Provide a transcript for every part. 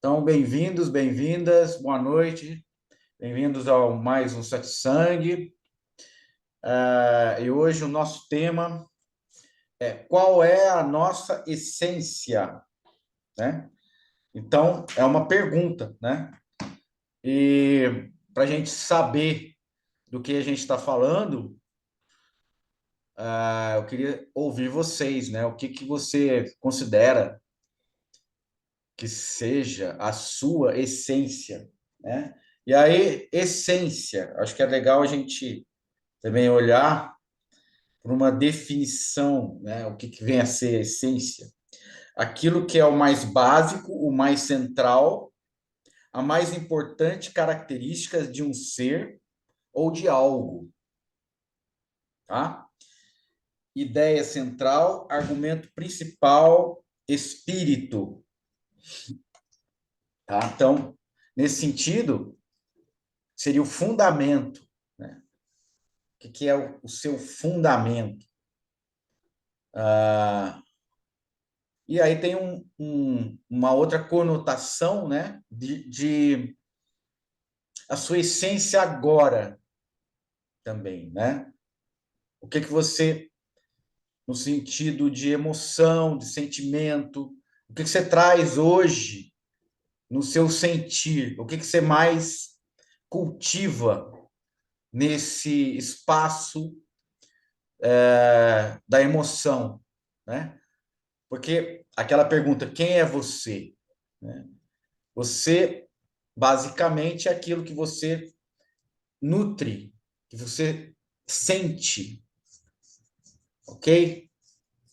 Então, bem-vindos, bem-vindas, boa noite, bem-vindos ao mais um Satsang. E hoje o nosso tema é qual é a nossa essência, né? Então, é uma pergunta, né? E para a gente saber do que a gente está falando, eu queria ouvir vocês, né? O que você considera que seja a sua essência, né? E aí, essência, acho que é legal a gente também olhar para uma definição, né? O que vem a ser a essência. Aquilo que é o mais básico, o mais central, a mais importante característica de um ser ou de algo, tá? Ideia central, argumento principal, espírito, tá? Então, nesse sentido, seria o fundamento, né? O que é o seu fundamento? E aí tem uma outra conotação, né? De a sua essência agora também, né? O que você, no sentido de emoção, de sentimento, o que você traz hoje no seu sentir? O que você mais cultiva nesse espaço da emoção, né? Porque aquela pergunta, quem é você? Né? Você, basicamente, é aquilo que você nutre, que você sente, ok?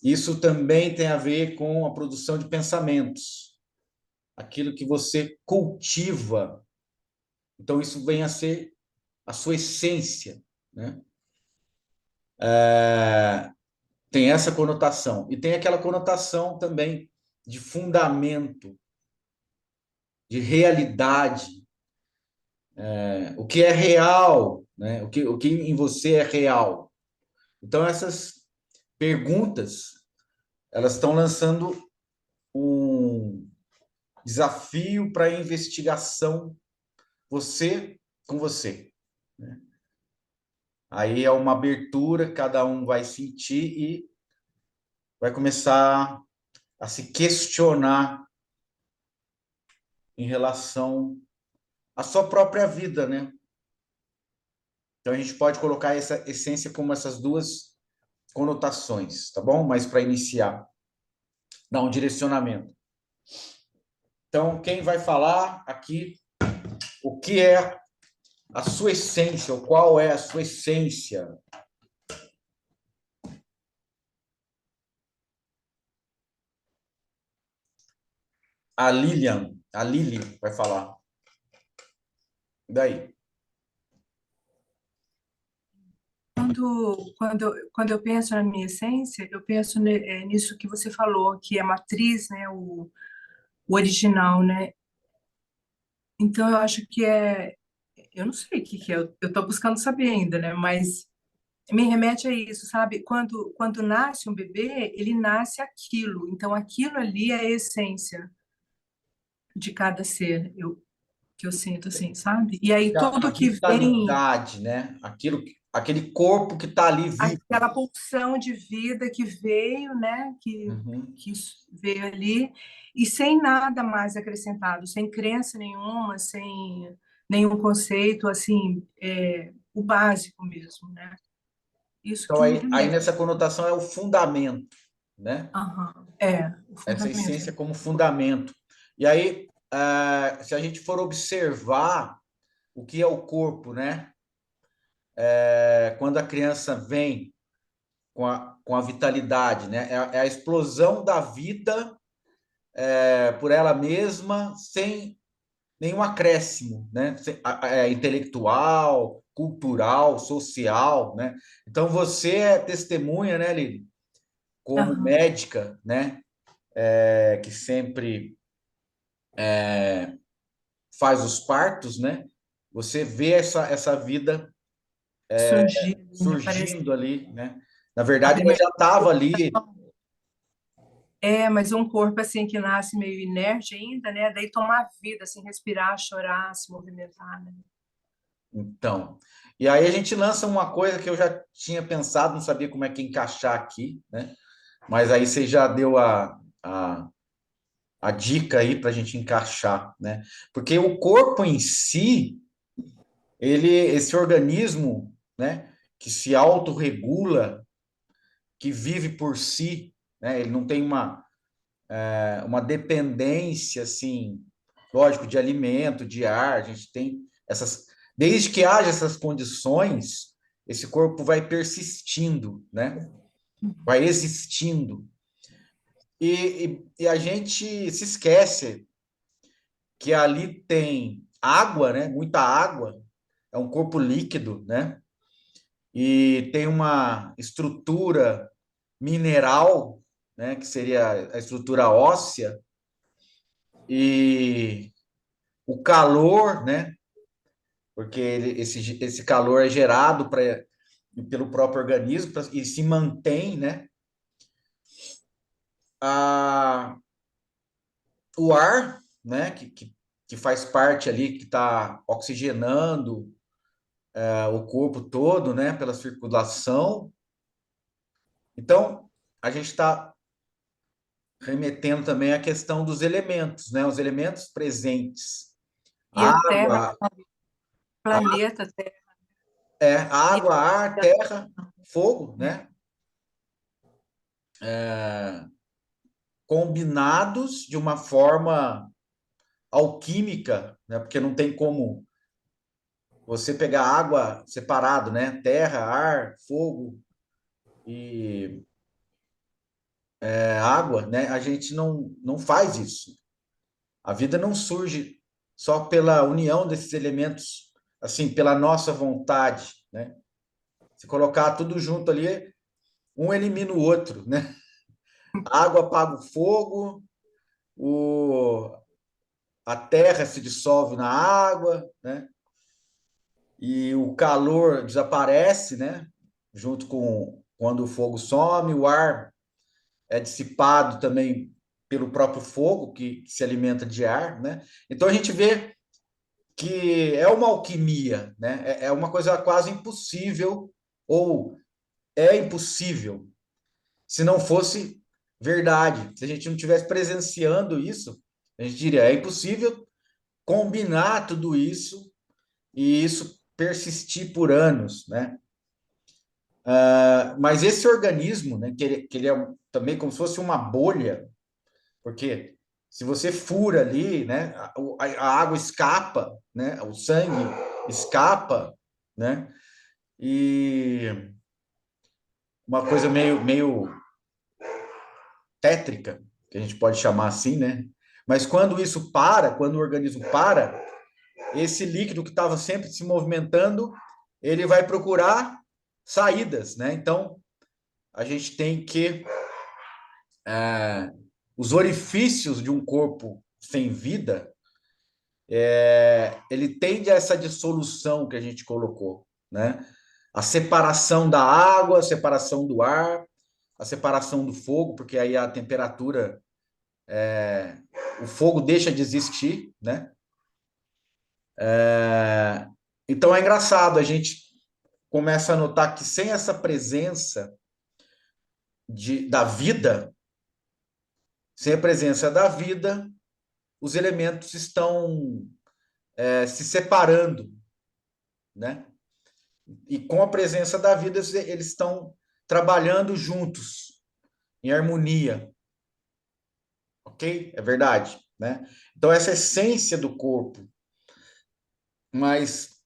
Isso também tem a ver com a produção de pensamentos, aquilo que você cultiva. Então, isso vem a ser a sua essência, né? Tem essa conotação. E tem aquela conotação também de fundamento, de realidade, o que é real, né? O que em você é real. Então, essas perguntas, elas estão lançando um desafio para investigação, você com você, né? Aí é uma abertura, cada um vai sentir e vai começar a se questionar em relação à sua própria vida, né? Então a gente pode colocar essa essência como essas duas conotações, tá bom? Mas para iniciar, dar um direcionamento. Então, quem vai falar aqui o que é a sua essência, ou qual é a sua essência? A Lili vai falar. E daí? Quando eu penso na minha essência, eu penso nisso que você falou, que é matriz, né, o original, né? Então, eu acho que eu não sei o que que é, eu estou buscando saber ainda, né? Mas me remete a isso, sabe? Quando nasce um bebê, ele nasce aquilo. Então, aquilo ali é a essência de cada ser, que eu sinto assim, sabe? E aí, A tudo que vem, vitalidade, né? Aquele corpo que está ali vivo. aquela pulsão de vida que veio, né? Uhum. Que veio ali, e sem nada mais acrescentado, sem crença nenhuma, sem nenhum conceito, assim, o básico mesmo, né? Isso Então, que me aí remete. nessa conotação é o fundamento, né? Aham, o Essa fundamento. essência como fundamento. E aí, se a gente for observar o que é o corpo, né? Quando a criança vem com a vitalidade, né? É a explosão da vida por ela mesma, sem nenhum acréscimo, né? Intelectual, cultural, social, né? Então você é testemunha, né, Lili? Como Aham, médica, né? Que sempre faz os partos, né? Você vê essa vida surgiu, né? Parece surgindo ali, né? Na a verdade, ela primeira já estava ali, Mas um corpo assim que nasce meio inerte ainda, né? Daí tomar vida, assim, respirar, chorar, se movimentar, né? Então, e aí a gente lança uma coisa que eu já tinha pensado, não sabia como é que encaixar aqui, né? Mas aí você já deu a dica aí para a gente encaixar, né? Porque o corpo em si, esse organismo, né, que se autorregula, que vive por si, né? Ele não tem uma dependência, assim, lógico, de alimento, de ar, a gente tem essas. Desde que haja essas condições, esse corpo vai persistindo, né? Vai existindo. E a gente se esquece que ali tem água, né? Muita água, é um corpo líquido, né? E tem uma estrutura mineral, né? Que seria a estrutura óssea, e o calor, né? Porque esse calor é gerado pelo próprio organismo e se mantém, né? A, o ar, né? Que faz parte ali, que está oxigenando o corpo todo, né? Pela circulação. Então, a gente está remetendo também à questão dos elementos, né? Os elementos presentes. E a Terra, Água, planeta Terra. E, água, ar, terra, fogo, né? Combinados de uma forma alquímica, né? Porque não tem como você pegar água separado, né? Terra, ar, fogo e água, né? A gente não faz isso. A vida não surge só pela união desses elementos, assim, pela nossa vontade, né? Se colocar tudo junto ali, um elimina o outro, né? A água apaga o fogo, o, a terra se dissolve na água, né? E o calor desaparece, né? Junto com quando o fogo some, o ar é dissipado também pelo próprio fogo, que se alimenta de ar, né? Então a gente vê que é uma alquimia, né? É uma coisa quase impossível, ou é impossível, se não fosse verdade. Se a gente não estivesse presenciando isso, a gente diria, é impossível combinar tudo isso e isso persistir por anos, né? Mas esse organismo, né, que ele é também como se fosse uma bolha, porque se você fura ali, né, a água escapa, né, o sangue escapa, né, e uma coisa meio tétrica, que a gente pode chamar assim, né? Mas quando isso para, quando o organismo para, esse líquido que estava sempre se movimentando, ele vai procurar saídas, né? Então, a gente tem que os orifícios de um corpo sem vida, ele tende a essa dissolução que a gente colocou, né? A separação da água, a separação do ar, a separação do fogo, porque aí a temperatura, o fogo deixa de existir, né? Então é engraçado, a gente começa a notar que sem essa presença da vida, sem a presença da vida, os elementos estão se separando, né? E com a presença da vida, eles estão trabalhando juntos, em harmonia, ok? É verdade, né? Então, essa essência do corpo, mas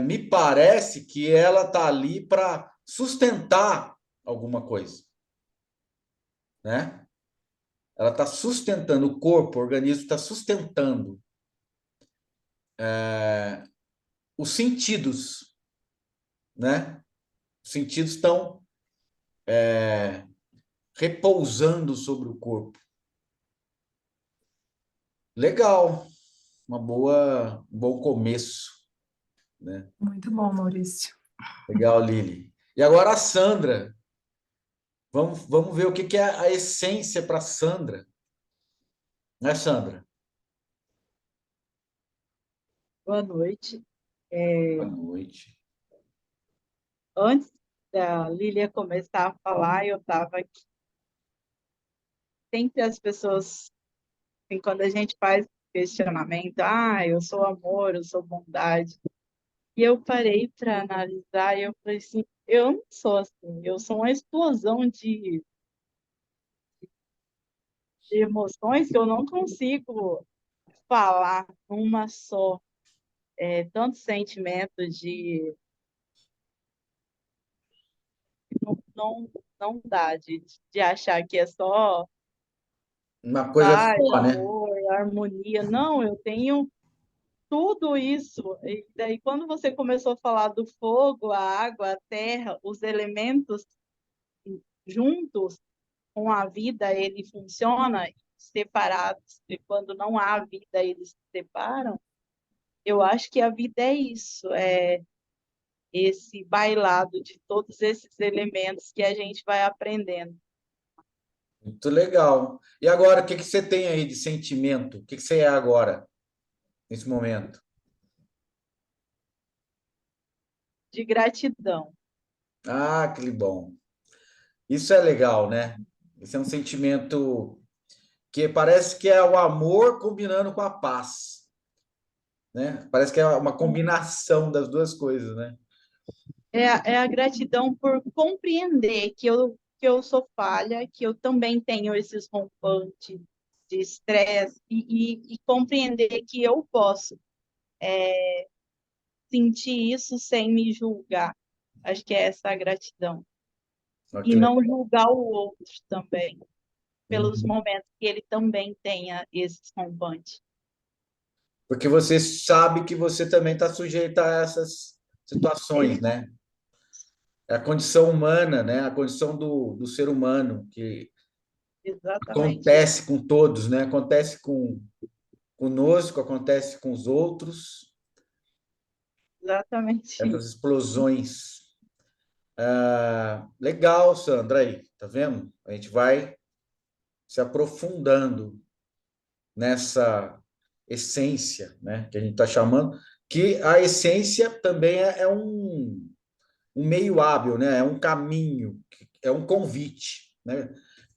me parece que ela está ali para sustentar alguma coisa, né? Ela está sustentando o corpo, o organismo está sustentando os sentidos, né? Os sentidos estão repousando sobre o corpo. Legal, um bom começo, né? muito bom, Maurício. Legal, Lili. E agora a Sandra, Vamos ver o que que é a essência para Sandra, né, Sandra? Boa noite. É, Boa noite. antes da Lília começar a falar, eu estava aqui. Sempre as pessoas, assim, quando a gente faz questionamento, eu sou amor, eu sou bondade. E eu parei para analisar e eu falei assim, eu não sou assim, eu sou uma explosão de emoções que eu não consigo falar uma só. Tanto sentimento de não, não dá de achar que é só Uma coisa paz, só, né? amor, harmonia. Não, eu tenho tudo isso. E daí, quando você começou a falar do fogo, a água, a terra, os elementos juntos com a vida, ele funciona separados. E quando não há vida, eles se separam. Eu acho que a vida é isso, é esse bailado de todos esses elementos que a gente vai aprendendo. Muito legal. E agora, o que que você tem aí de sentimento? O que que você é agora, nesse momento? De gratidão. Ah, que bom. Isso é legal, né? Esse é um sentimento que parece que é o amor combinando com a paz, né? Parece que é uma combinação das duas coisas, né? É a gratidão por compreender que eu sou falha, que eu também tenho esses rompantes de estresse e compreender que eu posso sentir isso sem me julgar. Acho que é essa a gratidão. Olha E que não legal. julgar o outro também, pelos Uhum. momentos que ele também tenha esses rompantes. Porque você sabe que você também está sujeito a essas situações, Ex- né? É a condição humana, né? A condição do ser humano que Exatamente isso. acontece com todos, né? Acontece com conosco, acontece com os outros, Exatamente essas isso. explosões. Legal, Sandra, aí, tá vendo? A gente vai se aprofundando nessa essência, né? Que a gente está chamando, que a essência também é um meio hábil, né? É um caminho, é um convite, né?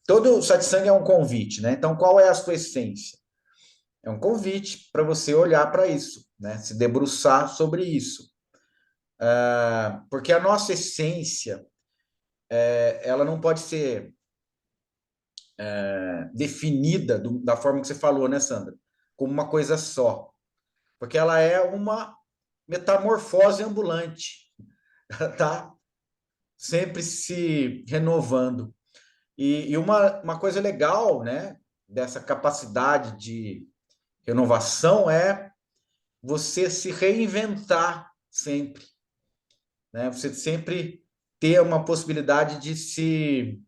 Todo satsang é um convite, né? Então, qual é a sua essência? É um convite para você olhar para isso, né? Se debruçar sobre isso. Porque a nossa essência, ela não pode ser definida da forma que você falou, né, Sandra? Como uma coisa só. Porque ela é uma metamorfose ambulante, tá? Sempre se renovando. E uma coisa legal, né, dessa capacidade de renovação é você se reinventar sempre, né? Você sempre ter uma possibilidade de se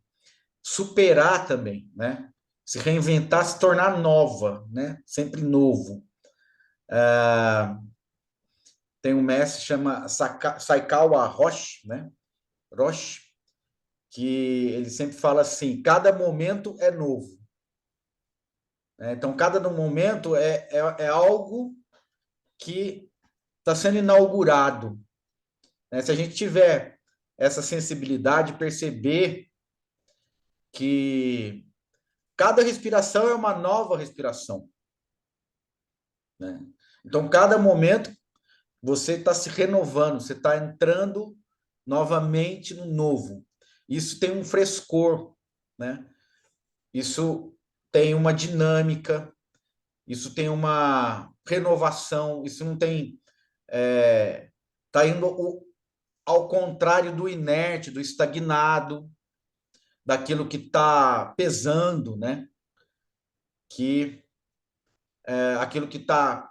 superar também, né? Se reinventar, se tornar nova, né? Sempre novo. Tem um mestre que chama Saikawa Roshi, né? Roshi, que ele sempre fala assim: cada momento é novo, né? Então, cada momento é algo que está sendo inaugurado, né? Se a gente tiver essa sensibilidade, perceber que cada respiração é uma nova respiração, né? Então, cada momento você está se renovando, você está entrando novamente no novo. Isso tem um frescor, né? Isso tem uma dinâmica, isso tem uma renovação, isso não tem. Está indo ao contrário do inerte, do estagnado, daquilo que está pesando, né? Que aquilo que está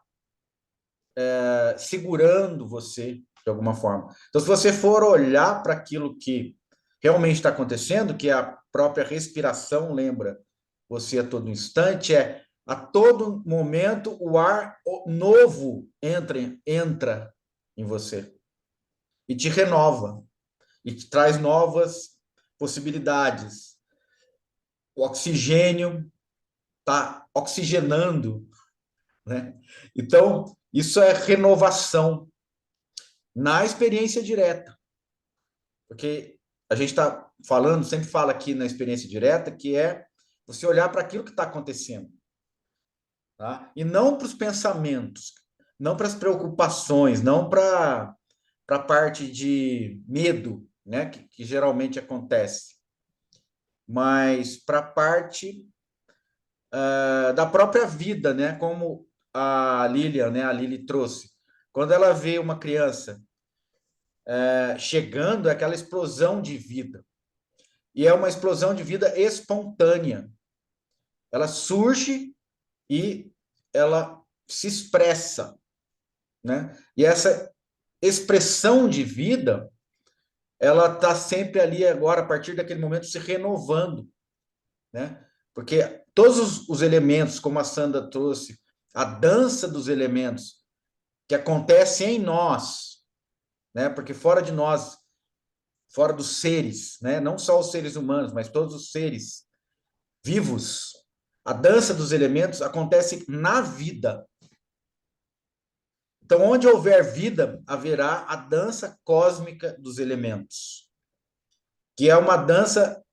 segurando você de alguma forma. Então, se você for olhar para aquilo que realmente está acontecendo, que é a própria respiração, lembra você a todo instante, a todo momento o ar novo entra em você e te renova e te traz novas possibilidades. O oxigênio está oxigenando, né? Então, isso é renovação na experiência direta. Porque a gente está falando, sempre fala aqui na experiência direta, que é você olhar para aquilo que está acontecendo. Tá? E não para os pensamentos, não para as preocupações, não para a parte de medo, né, que geralmente acontece, mas para a parte da própria vida, né, como a Lilian, né, a Lili trouxe. Quando ela vê uma criança chegando, é aquela explosão de vida. E é uma explosão de vida espontânea. Ela surge e ela se expressa, né? E essa expressão de vida, ela está sempre ali agora, a partir daquele momento, se renovando, né? Porque todos os elementos, como a Sandra trouxe, a dança dos elementos que acontece em nós, né? Porque fora de nós, fora dos seres, né? Não só os seres humanos, mas todos os seres vivos, a dança dos elementos acontece na vida. Então, onde houver vida, haverá a dança cósmica dos elementos, que é uma dança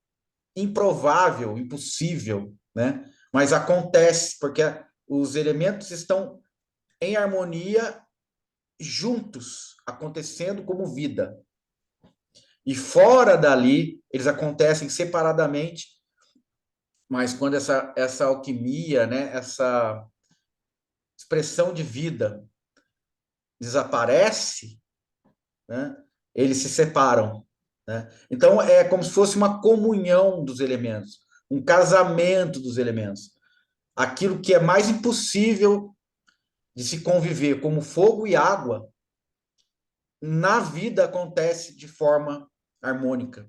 improvável, impossível, né? Mas acontece, porque os elementos estão em harmonia juntos, acontecendo como vida. E fora dali, eles acontecem separadamente, mas quando essa alquimia, né, essa expressão de vida desaparece, né, eles se separam, né? Então, é como se fosse uma comunhão dos elementos, um casamento dos elementos. Aquilo que é mais impossível de se conviver, como fogo e água, na vida acontece de forma harmônica,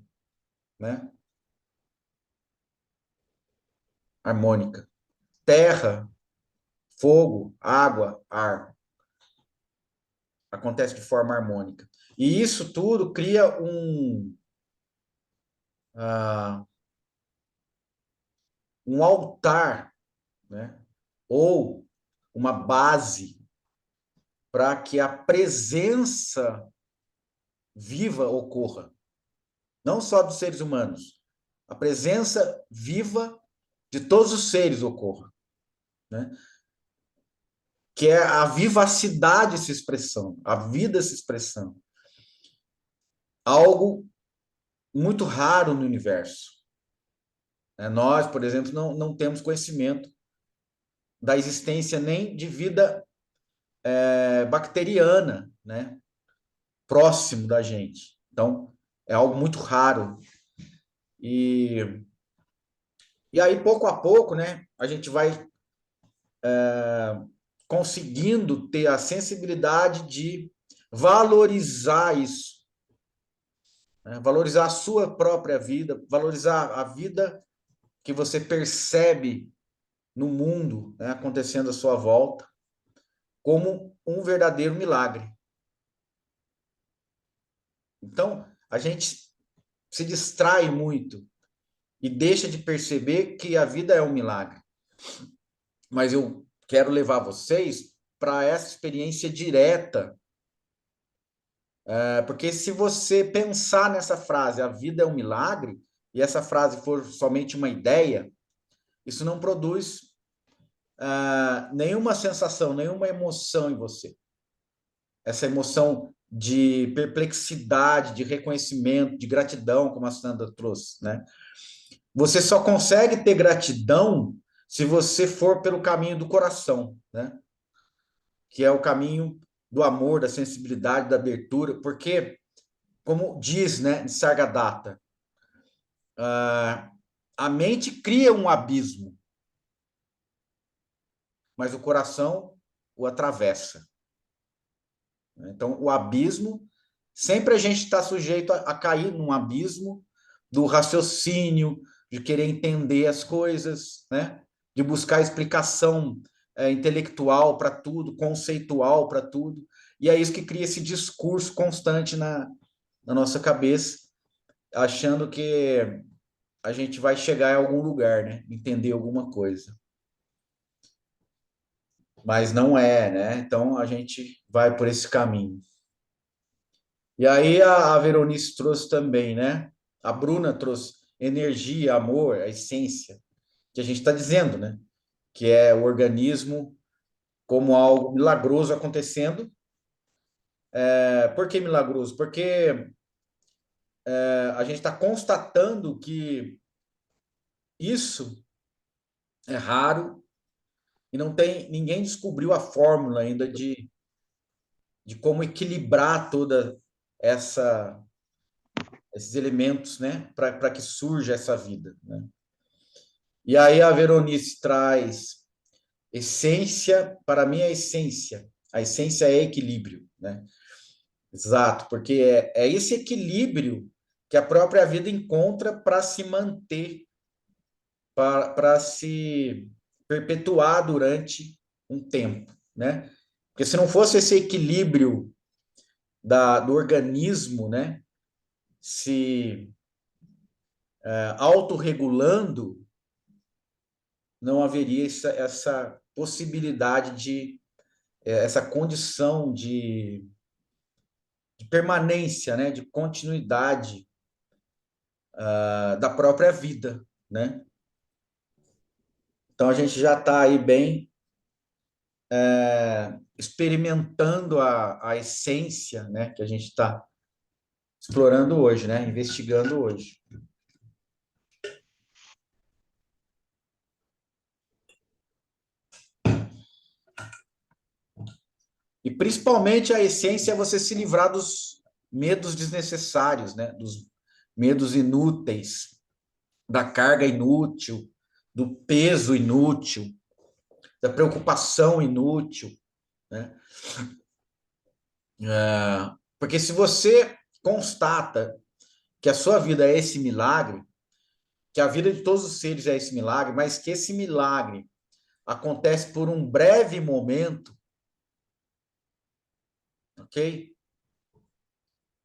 né? Harmônica. Terra, fogo, água, ar. Acontece de forma harmônica. E isso tudo cria um altar, né? Ou uma base para que a presença viva ocorra. Não só dos seres humanos. A presença viva de todos os seres ocorra, né? Que é a vivacidade se expressão, a vida se expressão. Algo muito raro no universo. Nós, por exemplo, não temos conhecimento da existência nem de vida bacteriana, né? Próximo da gente. Então, é algo muito raro. E aí, pouco a pouco, né, a gente vai conseguindo ter a sensibilidade de valorizar isso, né? Valorizar a sua própria vida, valorizar a vida que você percebe no mundo, né, acontecendo à sua volta, como um verdadeiro milagre. Então, a gente se distrai muito e deixa de perceber que a vida é um milagre. Mas eu quero levar vocês para essa experiência direta, porque se você pensar nessa frase, a vida é um milagre, e essa frase for somente uma ideia, isso não produz nenhuma sensação, nenhuma emoção em você. Essa emoção de perplexidade, de reconhecimento, de gratidão, como a Sandra trouxe, né? Você só consegue ter gratidão se você for pelo caminho do coração, né? Que é o caminho do amor, da sensibilidade, da abertura, porque, como diz, né, em Sargadatta, a mente cria um abismo, mas o coração o atravessa. Então, o abismo, sempre a gente está sujeito a cair num abismo do raciocínio, de querer entender as coisas, né? De buscar explicação intelectual para tudo, conceitual para tudo. E é isso que cria esse discurso constante na nossa cabeça, achando que a gente vai chegar em algum lugar, né? Entender alguma coisa. Mas não é, né? Então a gente vai por esse caminho. E aí a Veronice trouxe também, né? A Bruna trouxe energia, amor, a essência, que a gente está dizendo, né? Que é o organismo como algo milagroso acontecendo. Por que milagroso? Porque a gente está constatando que isso é raro e não tem ninguém descobriu a fórmula ainda de como equilibrar toda essa esses elementos, né, para que surja essa vida, né? E aí a Veronice traz essência, para mim é essência. A essência é equilíbrio, né? Exato, porque é esse equilíbrio que a própria vida encontra para se manter, para se perpetuar durante um tempo, né? Porque se não fosse esse equilíbrio do organismo, né, se autorregulando, não haveria essa possibilidade essa condição de permanência, né, de continuidade da própria vida, né? Então a gente já está aí bem experimentando a essência, né, que a gente está explorando hoje, né, investigando hoje. E principalmente a essência é você se livrar dos medos desnecessários, né, dos medos inúteis, da carga inútil, do peso inútil, da preocupação inútil, né? Porque se você constata que a sua vida é esse milagre, que a vida de todos os seres é esse milagre, mas que esse milagre acontece por um breve momento, ok?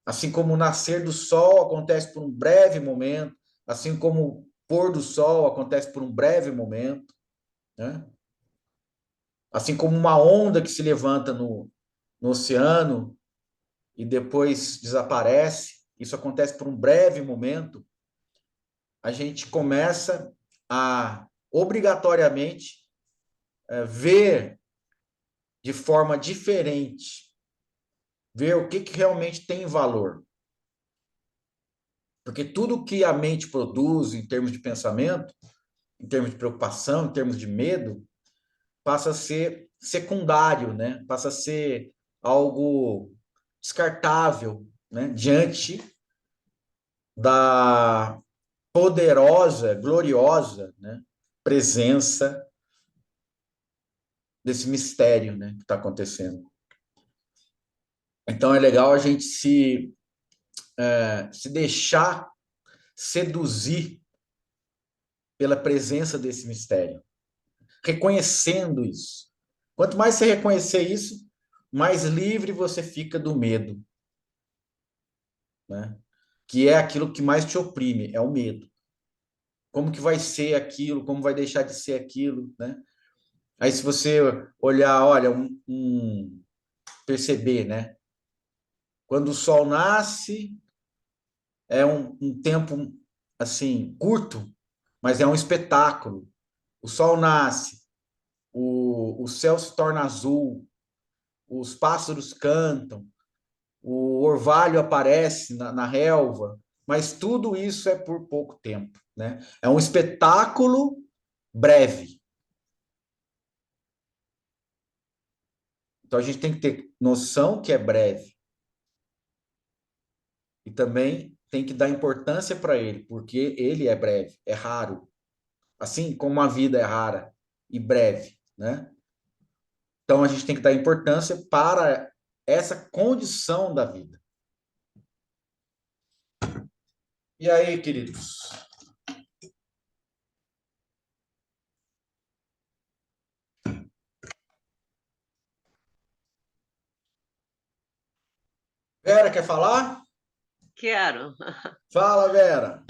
Assim como o nascer do sol acontece por um breve momento, assim como o pôr do sol acontece por um breve momento, né? Assim como uma onda que se levanta no oceano e depois desaparece, isso acontece por um breve momento, a gente começa a obrigatoriamente ver de forma diferente, ver o que realmente tem valor. Porque tudo que a mente produz em termos de pensamento, em termos de preocupação, em termos de medo, passa a ser secundário, né? Passa a ser algo descartável, né? Diante da poderosa, gloriosa, né, presença desse mistério, né, que está acontecendo. Então é legal a gente se deixar seduzir pela presença desse mistério, reconhecendo isso. Quanto mais você reconhecer isso, mais livre você fica do medo, né? Que é aquilo que mais te oprime, é o medo. Como que vai ser aquilo? Como vai deixar de ser aquilo, né? Aí se você olhar, olha, perceber, né? Quando o sol nasce, é um tempo assim curto, mas é um espetáculo. O sol nasce, o céu se torna azul, os pássaros cantam, o orvalho aparece na relva, mas tudo isso é por pouco tempo, né? É um espetáculo breve. Então a gente tem que ter noção que é breve e também tem que dar importância para ele, porque ele é breve, é raro. Assim como a vida é rara e breve, né? Então a gente tem que dar importância para essa condição da vida. E aí, queridos? Vera, quer falar? quero. Fala, Vera.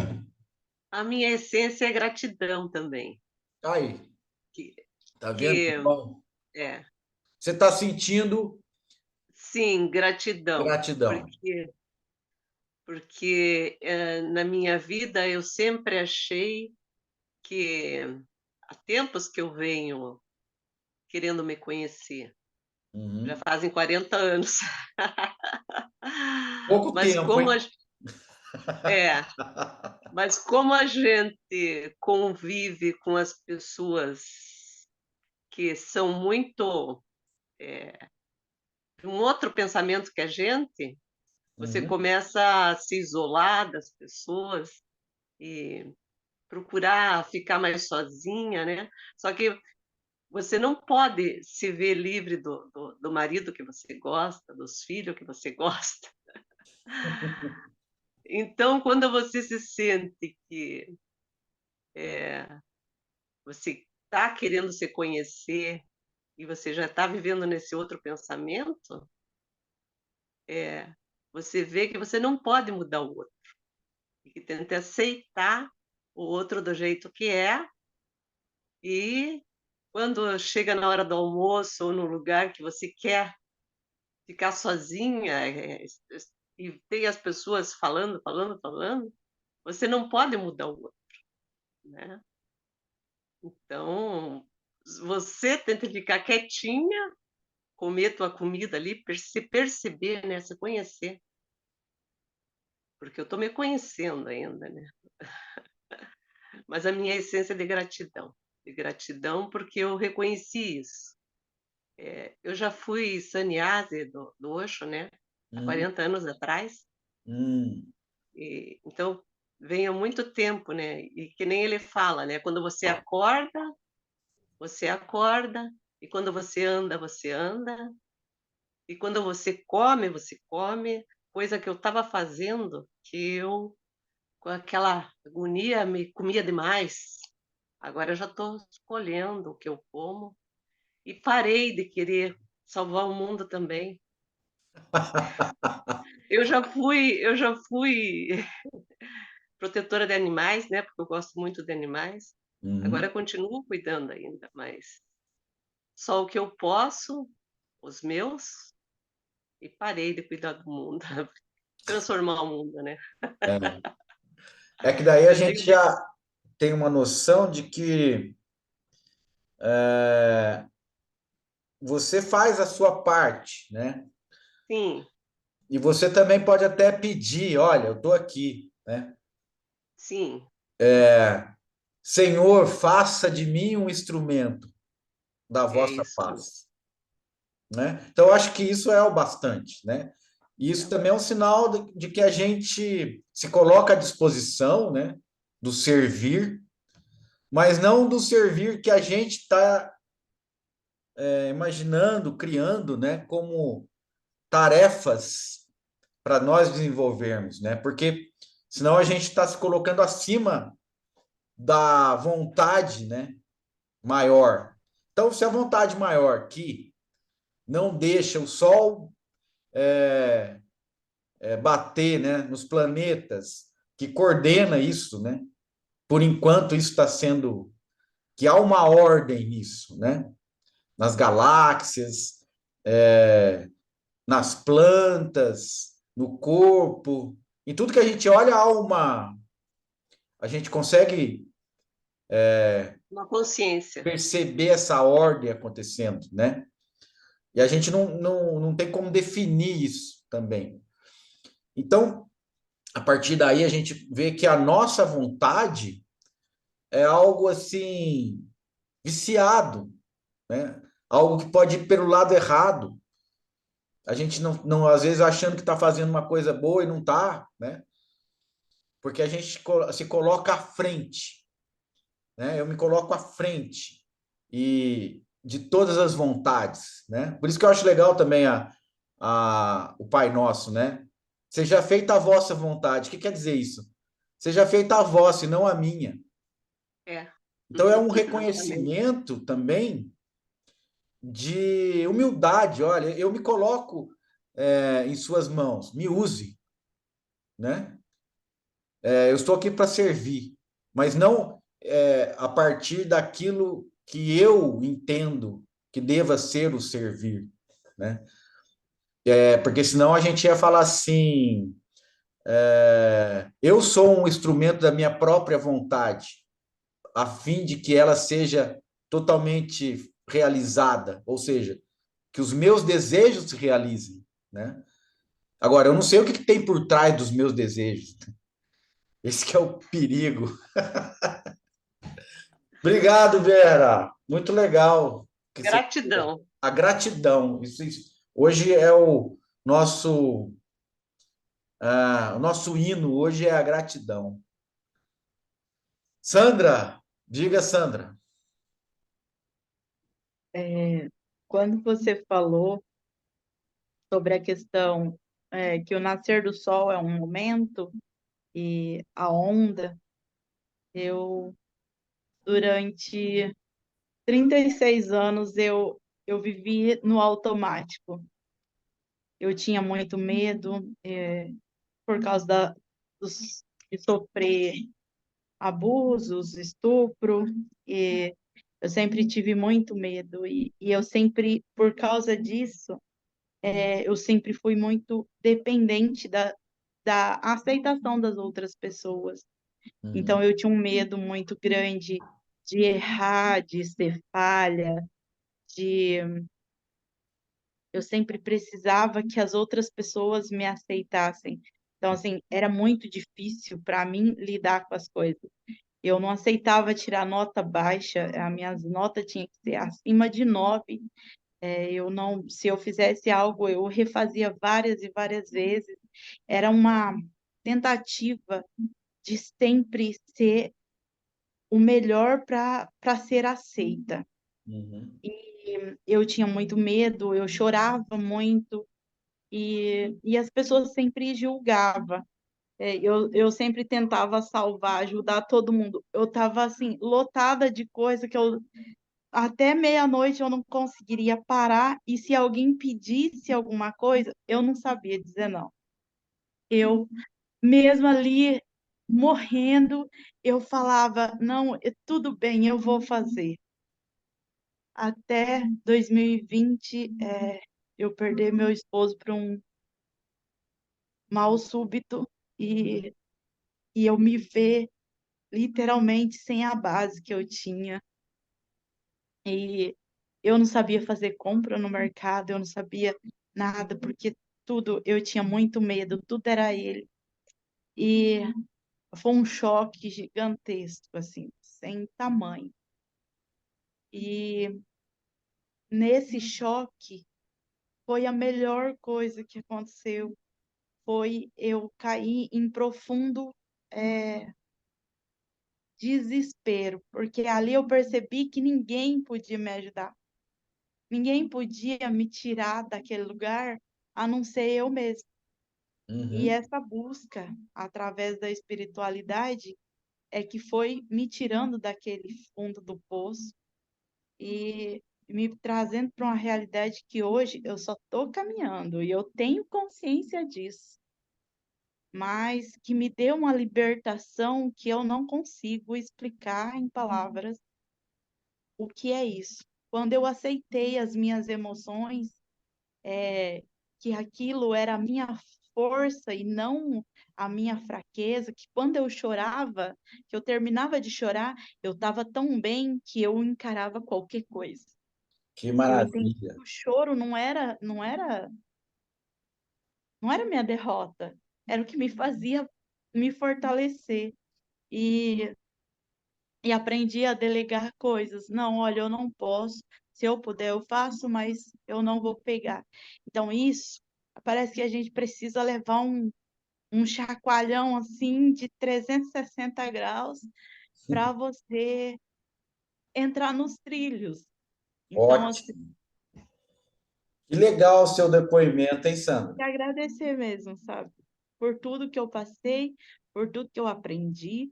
A minha essência é gratidão também. Aí, Que, tá vendo? Que que bom. é, Você está sentindo sim, gratidão. gratidão. Porque na minha vida eu sempre achei que há tempos que eu venho querendo me conhecer. Já Uhum. fazem 40 anos. Pouco Mas tempo, como hein? a, é, mas como a gente convive com as pessoas que são muito um outro pensamento que a gente, você Uhum. começa a se isolar das pessoas e procurar ficar mais sozinha, né? Só que você não pode se ver livre do marido que você gosta, dos filhos que você gosta. Então, quando você se sente que você está querendo se conhecer e você já está vivendo nesse outro pensamento, você vê que você não pode mudar o outro. E que tenta aceitar o outro do jeito que é e quando chega na hora do almoço ou no lugar que você quer ficar sozinha e tem as pessoas falando, falando, falando, você não pode mudar o outro, né? Então, você tenta ficar quietinha, comer tua comida ali, se perceber, né? Se conhecer, porque eu estou me conhecendo ainda, né? Mas a minha essência é de gratidão porque eu reconheci isso. Eu já fui sannyasi do Osho, né? Há Hum, 40 anos atrás. hum. Então, vem há muito tempo, né? E que nem ele fala, né? Quando você acorda, e quando você anda, e quando você come, coisa que eu estava fazendo, que eu, com aquela agonia, me comia demais. Agora eu já estou escolhendo o que eu como e parei de querer salvar o mundo também. Eu já fui protetora de animais, né? Porque eu gosto muito de animais. Agora Uhum. eu continuo cuidando ainda, mas só o que eu posso, os meus, e parei de cuidar do mundo, transformar o mundo, né? É que daí a Eu gente tenho, já tem uma noção de que você faz a sua parte, né? sim, E você também pode até pedir, olha, eu estou aqui, né? sim, Senhor, faça de mim um instrumento da é vossa isso mesmo. paz, né? Então, eu acho que isso é o bastante, né? E isso É. também é um sinal de que a gente se coloca à disposição, né? Do servir, mas não do servir que a gente está imaginando, criando, né? Como tarefas para nós desenvolvermos, né? Porque senão a gente está se colocando acima da vontade, né? Maior. Então, se a vontade maior que não deixa o Sol bater, né, nos planetas, que coordena isso, né? Por enquanto, isso está sendo que há uma ordem nisso, né? Nas galáxias, nas plantas, no corpo, em tudo que a gente olha há uma, a gente consegue Uma consciência. perceber essa ordem acontecendo, né? E a gente não tem como definir isso também. Então, a partir daí, a gente vê que a nossa vontade é algo assim, viciado, né? Algo que pode ir pelo lado errado. A gente às vezes, achando que está fazendo uma coisa boa e não está, né? Porque a gente se coloca à frente, né? Eu me coloco à frente e de todas as vontades, né? Por isso que eu acho legal também o Pai Nosso, né? Seja feita a vossa vontade. O que quer dizer isso? Seja feita a vossa e não a minha. É, Então é um exatamente. reconhecimento também de humildade. Olha, eu me coloco em suas mãos, me use, né? Eu estou aqui para servir, mas não a partir daquilo que eu entendo que deva ser o servir, né? Porque senão a gente ia falar assim: eu sou um instrumento da minha própria vontade, a fim de que ela seja totalmente realizada, ou seja, que os meus desejos se realizem, né? Agora, eu não sei o que tem por trás dos meus desejos. Esse que é o perigo. Obrigado, Vera. Muito legal que você Gratidão. a gratidão. Hoje é o nosso hino hoje é a gratidão. Sandra, diga, Sandra. Quando você falou sobre a questão que o nascer do sol é um momento e a onda, eu, durante 36 anos, eu vivi no automático. Eu tinha muito medo por causa de sofrer abusos, estupro, e eu sempre tive muito medo. E eu sempre, por causa disso, eu sempre fui muito dependente da aceitação das outras pessoas. Uhum, Então, eu tinha um medo muito grande de errar, de ser falha, de eu sempre precisava que as outras pessoas me aceitassem. Então, assim, era muito difícil para mim lidar com as coisas. Eu não aceitava tirar nota baixa, a minha nota tinha que ser acima de 9. Eu não, se eu fizesse algo, eu refazia várias e várias vezes. Era uma tentativa de sempre ser o melhor para ser aceita. uhum. E eu tinha muito medo, eu chorava muito, e as pessoas sempre julgavam. Eu sempre tentava salvar, ajudar todo mundo. Eu estava assim, lotada de coisa que eu até meia-noite eu não conseguiria parar, e se alguém pedisse alguma coisa, eu não sabia dizer não. Eu, mesmo ali, morrendo, eu falava, não, tudo bem, eu vou fazer. Até 2020, eu perdi meu esposo para um mal súbito, e, e eu me ver literalmente sem a base que eu tinha. E eu não sabia fazer compra no mercado, eu não sabia nada, porque tudo, eu tinha muito medo, tudo era ele. E foi um choque gigantesco, assim, sem tamanho. E nesse choque foi a melhor coisa que aconteceu, foi eu cair em profundo desespero, porque ali eu percebi que ninguém podia me ajudar. Ninguém podia me tirar daquele lugar a não ser eu mesma. E Uhum. essa busca, através da espiritualidade, é que foi me tirando daquele fundo do poço e me trazendo para uma realidade que hoje eu só estou caminhando e eu tenho consciência disso, mas que me deu uma libertação que eu não consigo explicar em palavras o que é isso. Quando eu aceitei as minhas emoções, que aquilo era a minha força e não a minha fraqueza, que quando eu chorava, que eu terminava de chorar, eu estava tão bem que eu encarava qualquer coisa. Que Eu entendi maravilha. que o choro não era minha derrota, era o que me fazia me fortalecer. E e aprendi a delegar coisas. Não, olha, eu não posso. Se eu puder, eu faço, mas eu não vou pegar. Então, isso parece que a gente precisa levar um chacoalhão assim de 360 graus para você entrar nos trilhos. Então, assim, Ótimo. Que legal o seu depoimento, hein, Sandra? te agradecer mesmo, sabe? Por tudo que eu passei, por tudo que eu aprendi.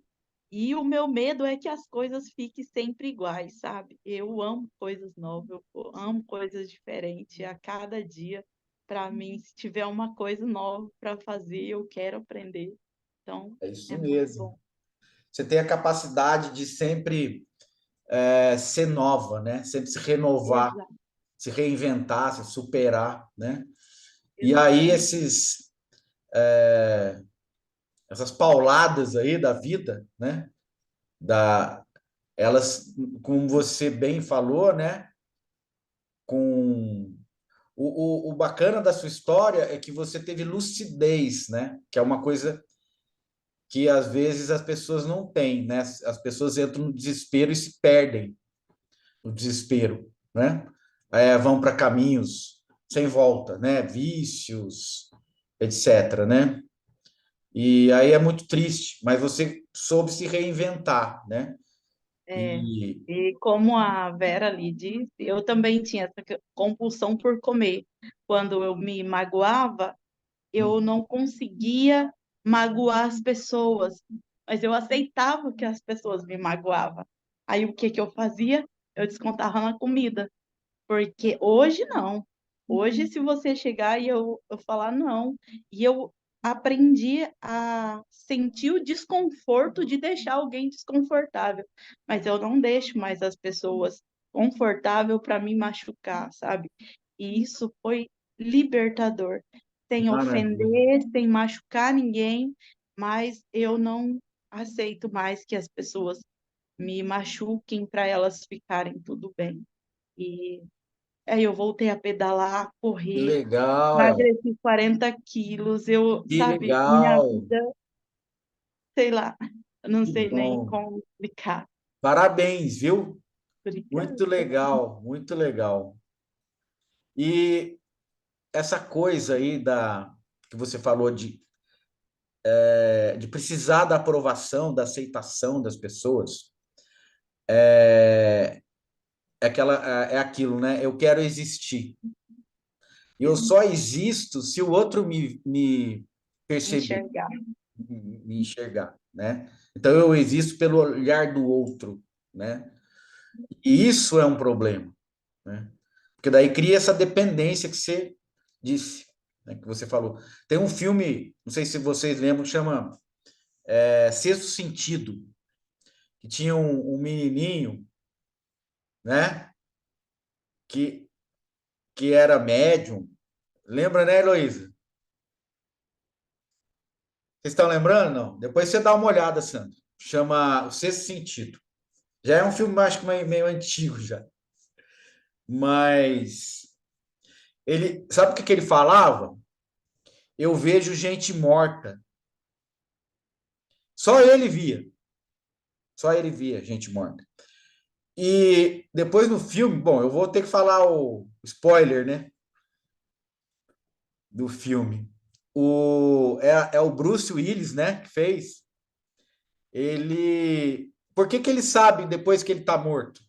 E o meu medo é que as coisas fiquem sempre iguais, sabe? Eu amo coisas novas, eu amo coisas diferentes a cada dia. para mim, se tiver uma coisa nova para fazer, eu quero aprender. Então, É isso é muito mesmo. bom. Você tem a capacidade de sempre ser nova, né? Sempre se renovar, Exato, se reinventar, se superar, né? E aí exatamente. essas pauladas aí da vida, né? Da, elas, como você bem falou, né? Com o bacana da sua história é que você teve lucidez, né? Que é uma coisa que às vezes as pessoas não têm, né? As pessoas entram no desespero e se perdem no desespero, né? Vão para caminhos sem volta, né? Vícios, etc, né? E aí é muito triste, mas você soube se reinventar, né? É, E e como a Vera ali disse, eu também tinha essa compulsão por comer. Quando eu me magoava, eu não conseguia magoar as pessoas, mas eu aceitava que as pessoas me magoavam. Aí o que que eu fazia? Eu descontava na comida, porque hoje não. Hoje, se você chegar e eu falar não, e eu aprendi a sentir o desconforto de deixar alguém desconfortável, mas eu não deixo mais as pessoas confortável para me machucar, sabe? E isso foi libertador, sem maravilha. ofender, sem machucar ninguém, mas eu não aceito mais que as pessoas me machuquem para elas ficarem tudo bem. E aí eu voltei a pedalar, a Que correr, legal, emagreci 40 quilos, eu, que sabe, minha legal, vida, sei lá, eu não que sei nem bom. como explicar. Parabéns, viu? Obrigada. Muito legal, muito legal. E essa coisa aí que você falou de precisar da aprovação, da aceitação das pessoas, é aquilo, né? Eu quero existir. E eu só existo se o outro me perceber, Enxergar. me enxergar, né? Então eu existo pelo olhar do outro, né? E isso é um problema, né? Porque daí cria essa dependência que você disse, né? Que você falou. Tem um filme, não sei se vocês lembram, que chama Sexto Sentido, que tinha um menininho, né? Que, que era médium. Lembra, né, Heloísa? Vocês estão lembrando? Não. Depois você dá uma olhada, Sandro. Chama O Sexto Sentido. Já é um filme, acho que meio antigo já. Mas ele, sabe o que ele falava? Eu vejo gente morta. Só ele via. Só ele via gente morta. E depois no filme, bom, eu vou ter que falar o spoiler, né? Do filme. É o Bruce Willis, né? Que fez. Ele. Por que ele sabe depois que ele tá morto?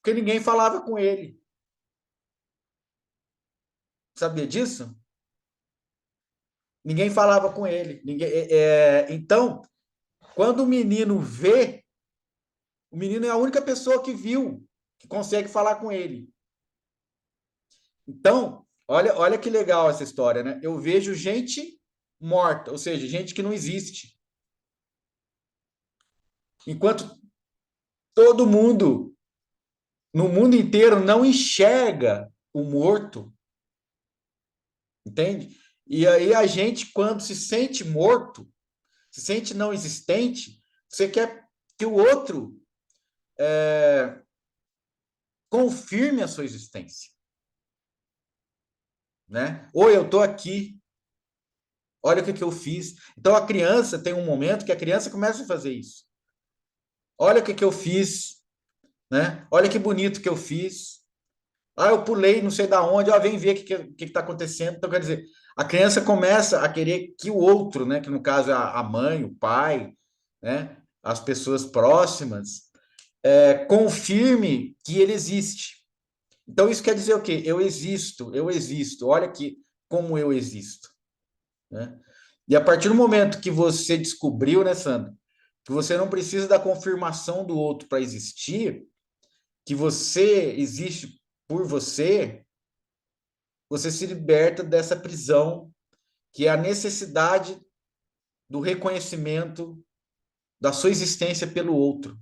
Porque ninguém falava com ele. Sabia disso? Ninguém falava com ele. Então, quando o menino vê, o menino é a única pessoa que viu, que consegue falar com ele. Então, olha que legal essa história, né? Eu vejo gente morta, ou seja, gente que não existe. Enquanto todo mundo, no mundo inteiro, não enxerga o morto, entende? E aí a gente, quando se sente morto, se sente não existente, você quer que o outro confirme a sua existência, né? Ou eu estou aqui, olha o que eu fiz. Então a criança tem um momento que a criança começa a fazer isso. Olha o que eu fiz, né? Olha que bonito que eu fiz. Ah, eu pulei, não sei da onde. Ah, vem ver o que está acontecendo. Então, quer dizer, a criança começa a querer que o outro, né? Que no caso é a mãe, o pai, né? As pessoas próximas, confirme que ele existe. Então, isso quer dizer o quê? Eu existo, eu existo. Olha aqui como eu existo, né? E a partir do momento que você descobriu, né, Sandra, que você não precisa da confirmação do outro para existir, que você existe por você, você se liberta dessa prisão, que é a necessidade do reconhecimento da sua existência pelo outro,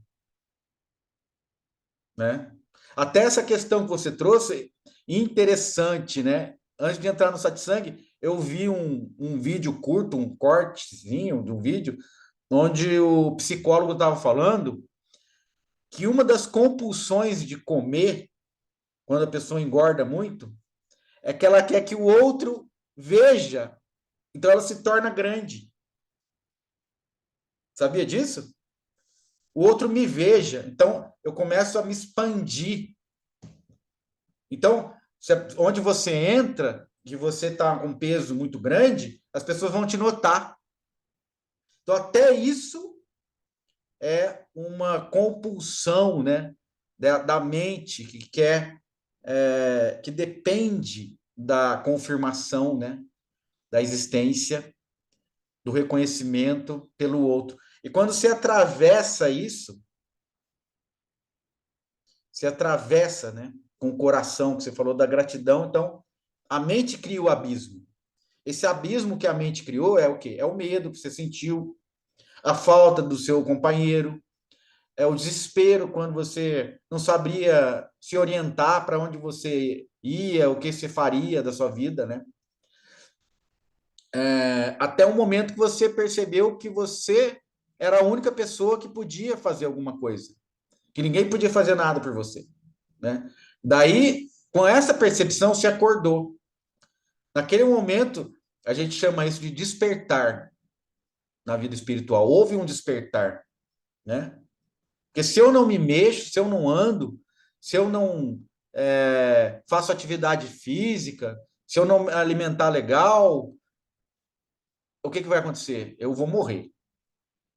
né? Até essa questão que você trouxe, interessante, né? Antes de entrar no satsang, eu vi um vídeo curto, um cortezinho de um vídeo, onde o psicólogo estava falando que uma das compulsões de comer, quando a pessoa engorda muito, é que ela quer que o outro veja, então ela se torna grande. Sabia disso? O outro me veja, então eu começo a me expandir. Então, onde você entra, que você está com um peso muito grande, as pessoas vão te notar. Então, até isso é uma compulsão, né, da mente que quer, que depende da confirmação, né, da existência, do reconhecimento pelo outro. E quando você atravessa isso, você atravessa, né, com o coração, que você falou da gratidão, então a mente cria o abismo. Esse abismo que a mente criou é o quê? É o medo que você sentiu, a falta do seu companheiro, é o desespero quando você não sabia se orientar para onde você ia, o que você faria da sua vida, né? Até o momento que você percebeu que você era a única pessoa que podia fazer alguma coisa, que ninguém podia fazer nada por você, né? Daí, com essa percepção, se acordou. Naquele momento, a gente chama isso de despertar na vida espiritual. Houve um despertar, né? Porque se eu não me mexo, se eu não ando, se eu não faço atividade física, se eu não me alimentar legal, o que vai acontecer? Eu vou morrer,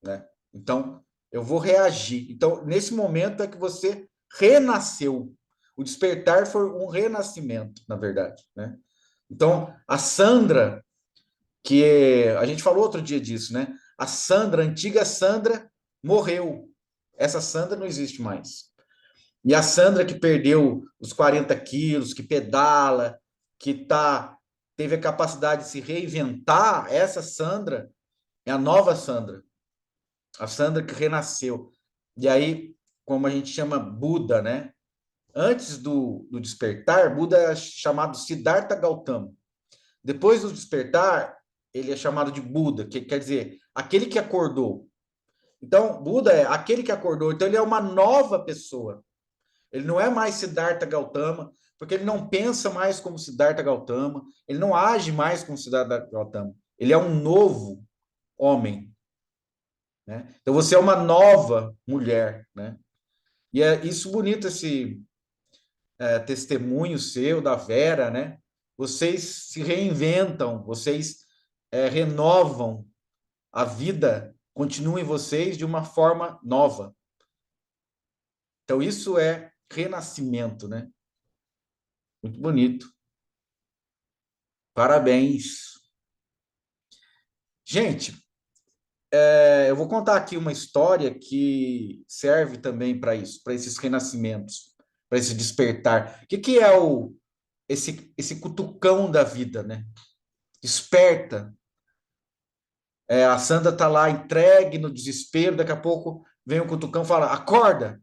né? Então, eu vou reagir. Então, nesse momento é que você renasceu. O despertar foi um renascimento, na verdade, né? Então, a Sandra, a gente falou outro dia disso, né? A Sandra, a antiga Sandra, morreu. Essa Sandra não existe mais. E a Sandra que perdeu os 40 quilos, que pedala, teve a capacidade de se reinventar, essa Sandra é a nova Sandra. A Sandra que renasceu. E aí, como a gente chama Buda, né? Antes do despertar, Buda é chamado Siddhartha Gautama. Depois do despertar, ele é chamado de Buda, que quer dizer, aquele que acordou. Então, Buda é aquele que acordou. Então, ele é uma nova pessoa. Ele não é mais Siddhartha Gautama, porque ele não pensa mais como Siddhartha Gautama, ele não age mais como Siddhartha Gautama. Ele é um novo homem, né? Então, você é uma nova mulher, né? E é isso bonito, esse testemunho seu, da Vera, né? Vocês se reinventam, vocês renovam a vida, continua em vocês de uma forma nova. Então, isso é renascimento, né? Muito bonito. Parabéns. Gente, eu vou contar aqui uma história que serve também para isso, para esses renascimentos, para esse despertar. O que é esse cutucão da vida, né? Desperta. A Sandra está lá entregue no desespero, daqui a pouco vem o cutucão e fala: acorda!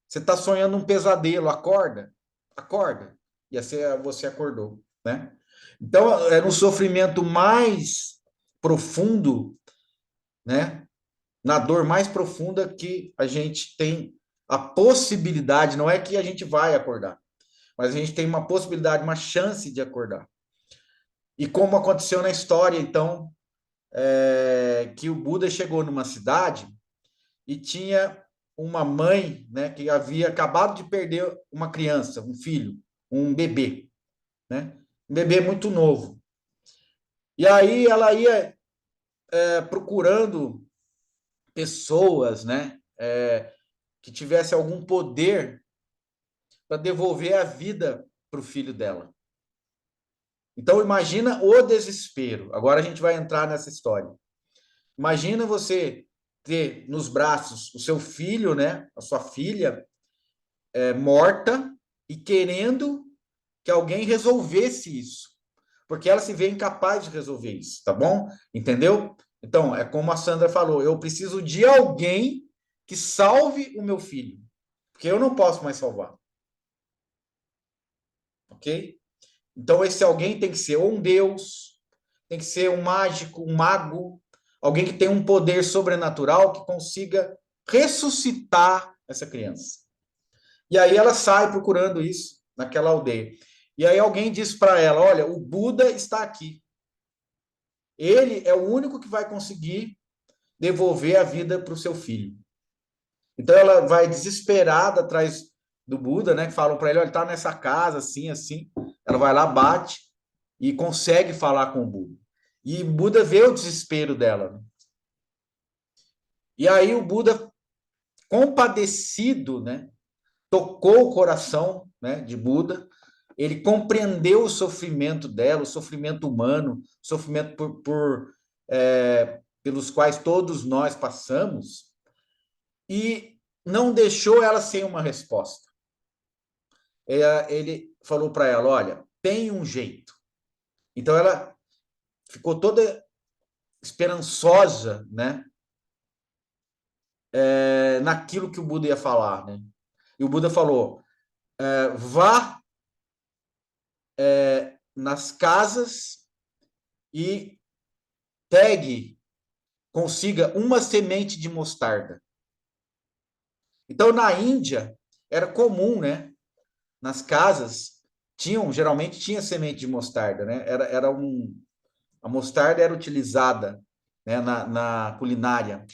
Você está sonhando um pesadelo, acorda! Acorda! E assim você acordou, né? Então, é no sofrimento mais profundo, né? Na dor mais profunda que a gente tem a possibilidade, não é que a gente vai acordar, mas a gente tem uma possibilidade, uma chance de acordar. E como aconteceu na história, então, que o Buda chegou numa cidade e tinha uma mãe, né, que havia acabado de perder uma criança, um filho, um bebê, né? Um bebê muito novo. E aí ela ia procurando pessoas, né, que tivesse algum poder para devolver a vida para o filho dela. Então, imagina o desespero. Agora a gente vai entrar nessa história. Imagina você ter nos braços o seu filho, né, a sua filha, morta e querendo que alguém resolvesse isso, porque ela se vê incapaz de resolver isso, tá bom? Entendeu? Então, é como a Sandra falou, eu preciso de alguém que salve o meu filho, porque eu não posso mais salvar, ok? Então, esse alguém tem que ser ou um Deus, tem que ser um mágico, um mago, alguém que tem um poder sobrenatural que consiga ressuscitar essa criança. E aí ela sai procurando isso naquela aldeia. E aí alguém diz para ela: olha, o Buda está aqui. Ele é o único que vai conseguir devolver a vida para o seu filho. Então ela vai desesperada atrás do Buda, né? Falam para ele: olha, ele está nessa casa, assim, assim. Ela vai lá, bate e consegue falar com o Buda. E o Buda vê o desespero dela, né? E aí o Buda, compadecido, né? Tocou o coração, né, de Buda. Ele compreendeu o sofrimento dela, o sofrimento humano, o sofrimento pelos quais todos nós passamos, e não deixou ela sem uma resposta. Ele falou para ela: olha, tem um jeito. Então ela ficou toda esperançosa, né, naquilo que o Buda ia falar, né? E o Buda falou: vá nas casas e pegue, consiga uma semente de mostarda. Então, na Índia, era comum, né? Nas casas, geralmente tinha semente de mostarda, né? A mostarda era utilizada, né, na culinária,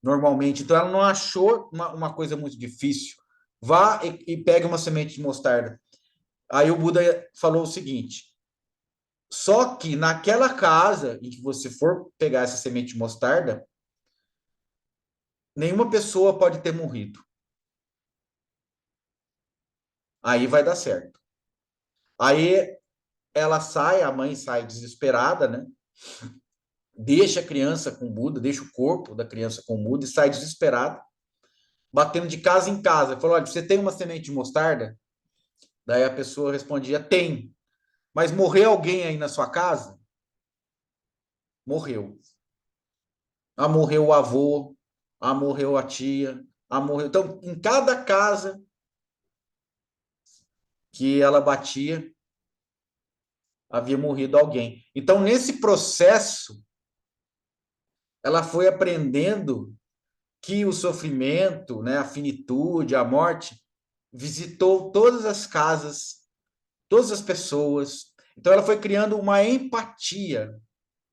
normalmente. Então, ela não achou uma coisa muito difícil. Vá e pegue uma semente de mostarda. Aí o Buda falou o seguinte: só que naquela casa em que você for pegar essa semente de mostarda, nenhuma pessoa pode ter morrido. Aí vai dar certo. Aí ela sai, a mãe sai desesperada, né? Deixa a criança com o Buda, deixa o corpo da criança com o Buda e sai desesperada, batendo de casa em casa. Falou: olha, você tem uma semente de mostarda? Daí a pessoa respondia: tem. Mas morreu alguém aí na sua casa? Morreu. Ah, morreu o avô, ah, morreu a tia, ah, morreu. Então, em cada casa que ela batia, havia morrido alguém. Então, nesse processo, ela foi aprendendo que o sofrimento, né, a finitude, a morte, visitou todas as casas, todas as pessoas. Então, ela foi criando uma empatia.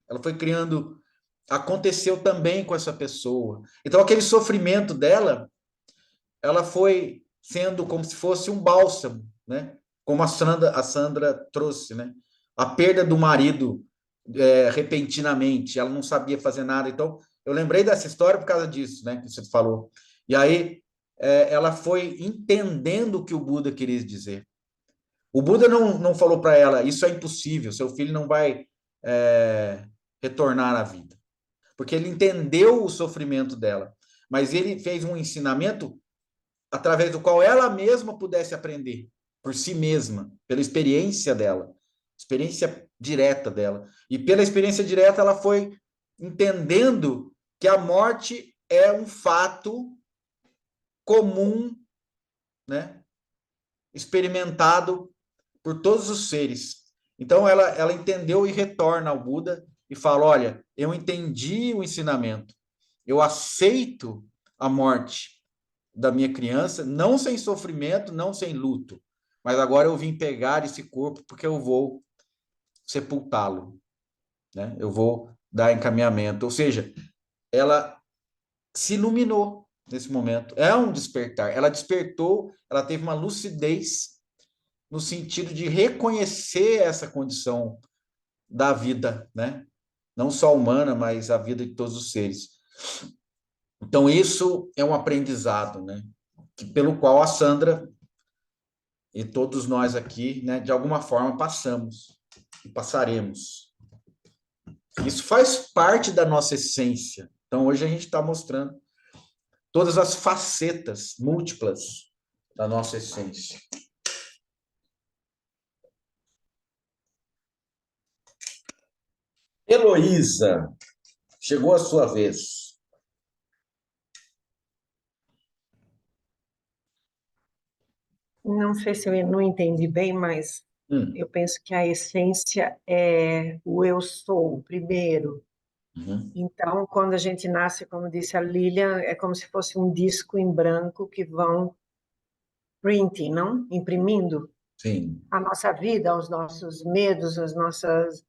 Ela foi criando. Aconteceu também com essa pessoa. Então, aquele sofrimento dela, ela foi sendo como se fosse um bálsamo, né? Como a Sandra trouxe, né? A perda do marido repentinamente, ela não sabia fazer nada. Então, eu lembrei dessa história por causa disso, né? Que você falou. E aí, ela foi entendendo o que o Buda queria dizer. O Buda não falou para ela: isso é impossível, seu filho não vai retornar à vida. Porque ele entendeu o sofrimento dela. Mas ele fez um ensinamento através do qual ela mesma pudesse aprender por si mesma, pela experiência dela, experiência direta dela. E pela experiência direta ela foi entendendo que a morte é um fato comum, né, experimentado por todos os seres. Então ela entendeu e retorna ao Buda e fala: olha, eu entendi o ensinamento, eu aceito a morte da minha criança, não sem sofrimento, não sem luto, mas agora eu vim pegar esse corpo porque eu vou sepultá-lo, né? Eu vou dar encaminhamento. Ou seja, ela se iluminou nesse momento. É um despertar. Ela despertou, ela teve uma lucidez no sentido de reconhecer essa condição da vida, né? Não só humana, mas a vida de todos os seres. Então, isso é um aprendizado, né? Pelo qual a Sandra e todos nós aqui, né, de alguma forma passamos e passaremos. Isso faz parte da nossa essência. Então, hoje a gente está mostrando todas as facetas múltiplas da nossa essência. Heloísa, chegou a sua vez. Não sei se eu não entendi bem, mas Hum, eu penso que a essência é o eu sou, primeiro. uhum, Então, quando a gente nasce, como disse a Lilian, é como se fosse um disco em branco que vão printing, não? Imprimindo sim. a nossa vida, os nossos medos, as nossas...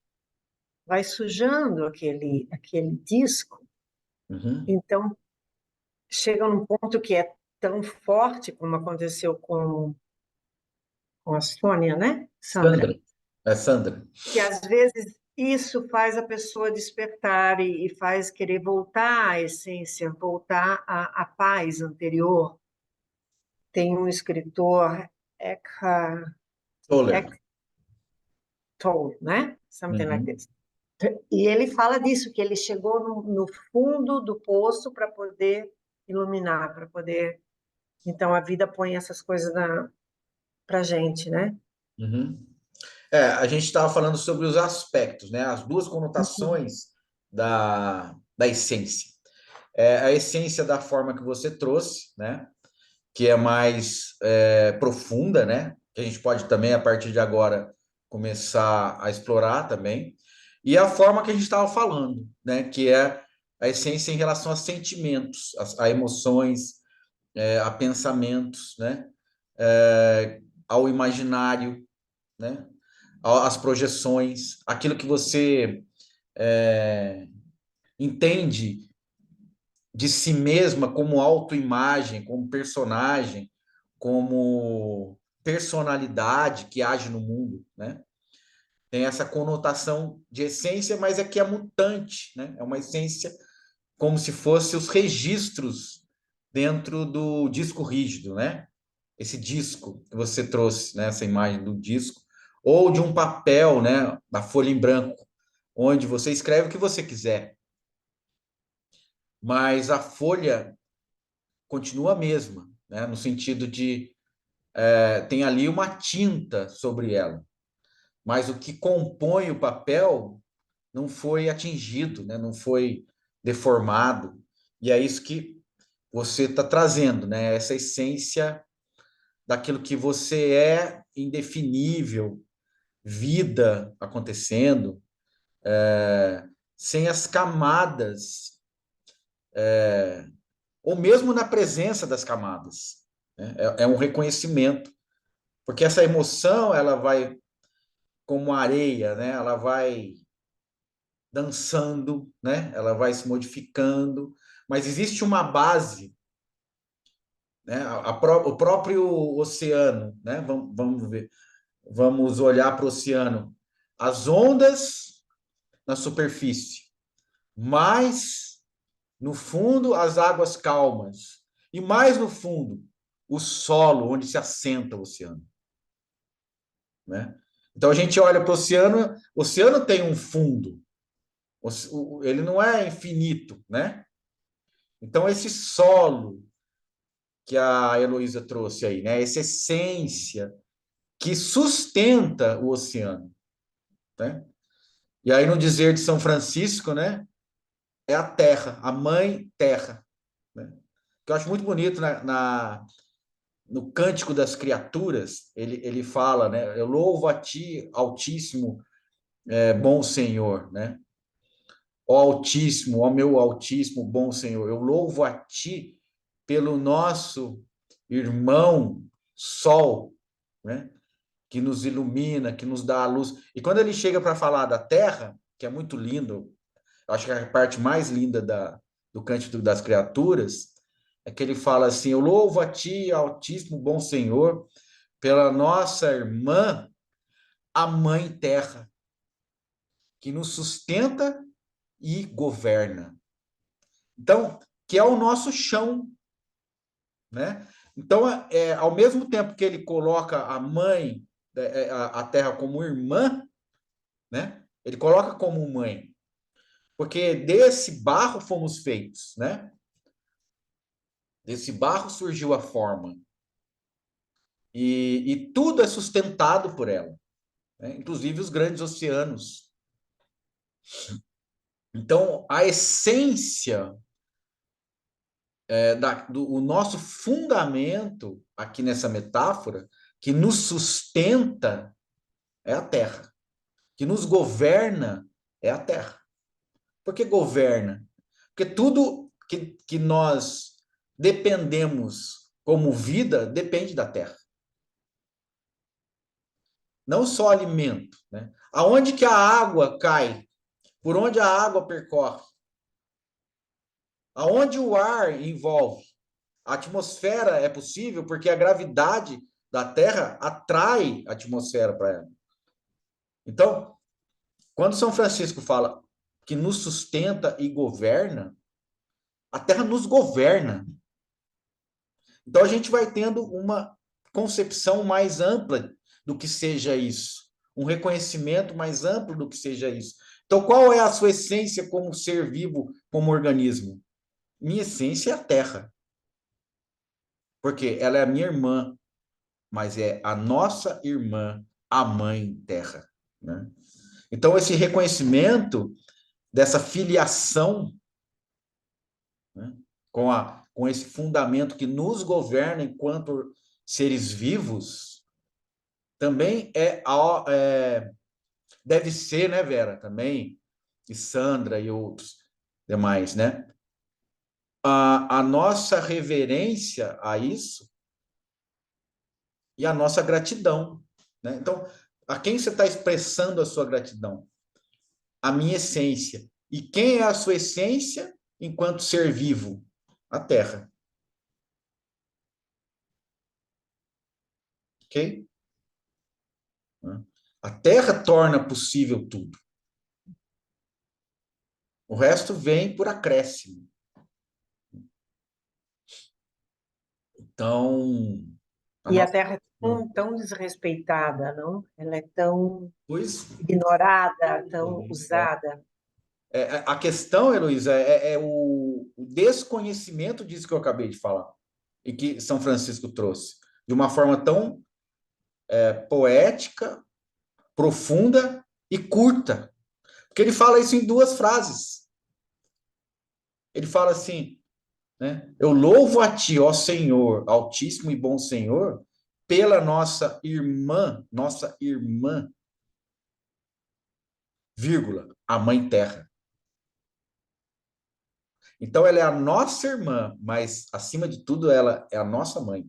Vai sujando aquele disco. Uhum. Então, chega num ponto que é tão forte, como aconteceu com a Sônia, né, Sandra. Sandra? É Sandra. Que às vezes isso faz a pessoa despertar e faz querer voltar à essência, voltar à paz anterior. Tem um escritor, Eckhart Toller. Tolle, né? Something like Uhum. this. E ele fala disso, que ele chegou no fundo do poço para poder iluminar, para poder... Então, a vida põe essas coisas para a gente, né? Uhum. A gente estava falando sobre os aspectos, né? As duas Uhum. conotações da essência. A essência da forma que você trouxe, né? Que é mais profunda, né? Que a gente pode também, a partir de agora, começar a explorar também. E a forma que a gente estava falando, né? Que é a essência em relação a sentimentos, a emoções, a pensamentos, né? Ao imaginário, né? As projeções, aquilo que você entende de si mesma como autoimagem, como personagem, como personalidade que age no mundo, né? Tem essa conotação de essência, mas é que é mutante, né? É uma essência como se fosse os registros dentro do disco rígido, né? Esse disco que você trouxe, né? Essa imagem do disco, ou de um papel, né? Da folha em branco, onde você escreve o que você quiser, mas a folha continua a mesma, né? No sentido de tem ali uma tinta sobre ela, mas o que compõe o papel não foi atingido, né? Não foi deformado. E é isso que você está trazendo, né? Essa essência daquilo que você é indefinível, vida acontecendo, sem as camadas, ou mesmo na presença das camadas. Né? É um reconhecimento, porque essa emoção ela vai como areia, né? Ela vai dançando, né? Ela vai se modificando, mas existe uma base, né? O próprio oceano, né? Vamos ver, vamos olhar para o oceano, as ondas na superfície, mais no fundo as águas calmas e mais no fundo o solo onde se assenta o oceano, né? Então a gente olha para o oceano tem um fundo, ele não é infinito, né? Então, esse solo que a Heloísa trouxe aí, né? Essa essência que sustenta o oceano, né? E aí, no dizer de São Francisco, né? É a terra, a mãe terra, né? Que eu acho muito bonito no Cântico das Criaturas, ele fala, né? Eu louvo a ti, Altíssimo, bom Senhor, né? Ó Altíssimo, ó meu Altíssimo, bom Senhor, eu louvo a ti pelo nosso irmão Sol, né? Que nos ilumina, que nos dá a luz. E quando ele chega para falar da Terra, que é muito lindo, eu acho que é a parte mais linda do Cântico das Criaturas, é que ele fala assim: Eu louvo a ti, Altíssimo bom Senhor, pela nossa irmã, a Mãe Terra, que nos sustenta e governa. Então, que é o nosso chão, né? Então, ao mesmo tempo que ele coloca a mãe, a terra como irmã, né? Ele coloca como mãe, porque desse barro fomos feitos, né? Desse barro surgiu a forma e tudo é sustentado por ela, né? Inclusive os grandes oceanos. Então, a essência o nosso fundamento aqui nessa metáfora, que nos sustenta, é a terra. Que nos governa é a terra. Por que governa? Porque tudo que nós dependemos como vida depende da terra. Não só alimento, né? Aonde que a água cai? Por onde a água percorre? Aonde o ar envolve? A atmosfera é possível porque a gravidade da Terra atrai a atmosfera para ela. Então, quando São Francisco fala que nos sustenta e governa, a Terra nos governa. Então, a gente vai tendo uma concepção mais ampla do que seja isso, um reconhecimento mais amplo do que seja isso. Então, qual é a sua essência como ser vivo, como organismo? Minha essência é a Terra. Porque ela é a minha irmã, mas é a nossa irmã, a Mãe Terra, né? Então, esse reconhecimento dessa filiação, né, com esse fundamento que nos governa enquanto seres vivos, também deve ser, né, Vera, também, e Sandra e outros demais, né? A nossa reverência a isso e a nossa gratidão, né? Então, a quem você está expressando a sua gratidão? A minha essência. E quem é a sua essência enquanto ser vivo? A Terra. Ok? A Terra torna possível tudo. O resto vem por acréscimo. Então, E a Terra é tão desrespeitada, não? Ela é tão pois, ignorada, tão usada. a questão, Heloísa, é o desconhecimento disso que eu acabei de falar e que São Francisco trouxe de uma forma tão poética, profunda e curta. Porque ele fala isso em duas frases. Ele fala assim, né? Eu louvo a ti, ó Senhor, Altíssimo e bom Senhor, pela nossa irmã, vírgula, a Mãe Terra. Então, ela é a nossa irmã, mas, acima de tudo, ela é a nossa mãe.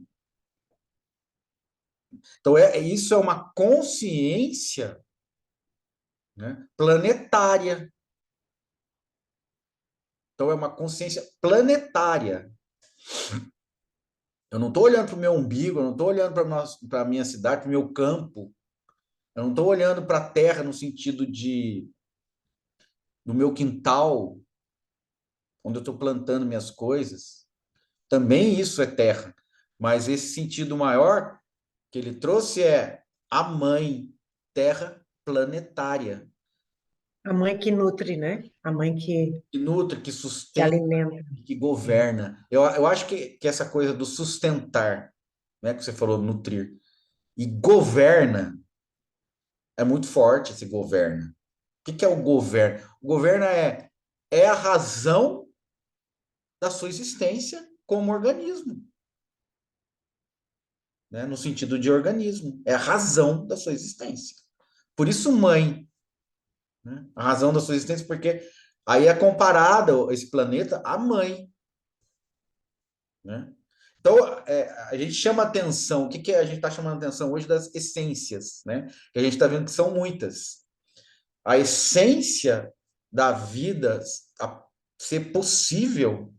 Então, isso é uma consciência, né, planetária. Então, é uma consciência planetária. Eu não estou olhando para o meu umbigo, eu não estou olhando para a minha cidade, para o meu campo. Eu não estou olhando para a terra no sentido do meu quintal, onde eu estou plantando minhas coisas. Também isso é terra. Mas esse sentido maior que ele trouxe é a mãe, terra planetária. A mãe que nutre, né? A mãe Que nutre, que que sustenta, alimenta. que governa. Eu acho que essa coisa do sustentar, né, que você falou, nutrir, e governa, é muito forte esse governa. O que é o governo? O governo é a razão da sua existência como organismo, né? No sentido de organismo. É a razão da sua existência. Por isso, mãe, né? A razão da sua existência, porque aí é comparado esse planeta à mãe, né? Então, a gente chama atenção, o que a gente está chamando atenção hoje das essências, né? Que a gente está vendo que são muitas. A essência da vida ser possível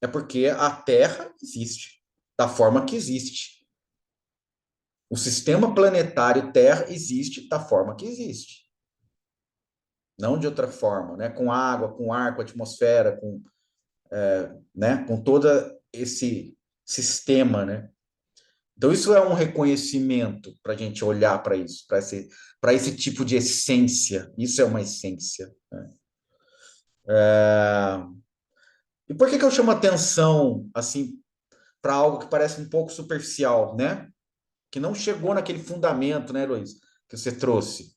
é porque a Terra existe, da forma que existe. O sistema planetário Terra existe da forma que existe. Não de outra forma, né? Com água, com ar, com atmosfera, né? Com todo esse sistema, né? Então, isso é um reconhecimento para a gente olhar para isso, para esse tipo de essência. Isso é uma essência, né? E por que eu chamo atenção, assim, para algo que parece um pouco superficial, né? Que não chegou naquele fundamento, né, Luiz, que você trouxe.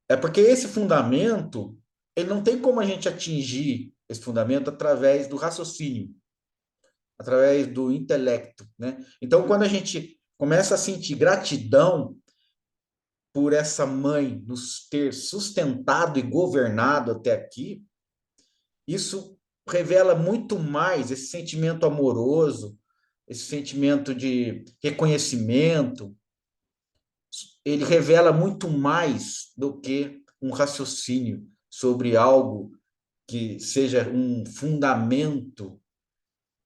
É porque esse fundamento ele não tem como a gente atingir esse fundamento através do raciocínio, através do intelecto, né? Então, quando a gente começa a sentir gratidão por essa mãe nos ter sustentado e governado até aqui, isso revela muito mais esse sentimento amoroso, esse sentimento de reconhecimento. Ele revela muito mais do que um raciocínio sobre algo que seja um fundamento,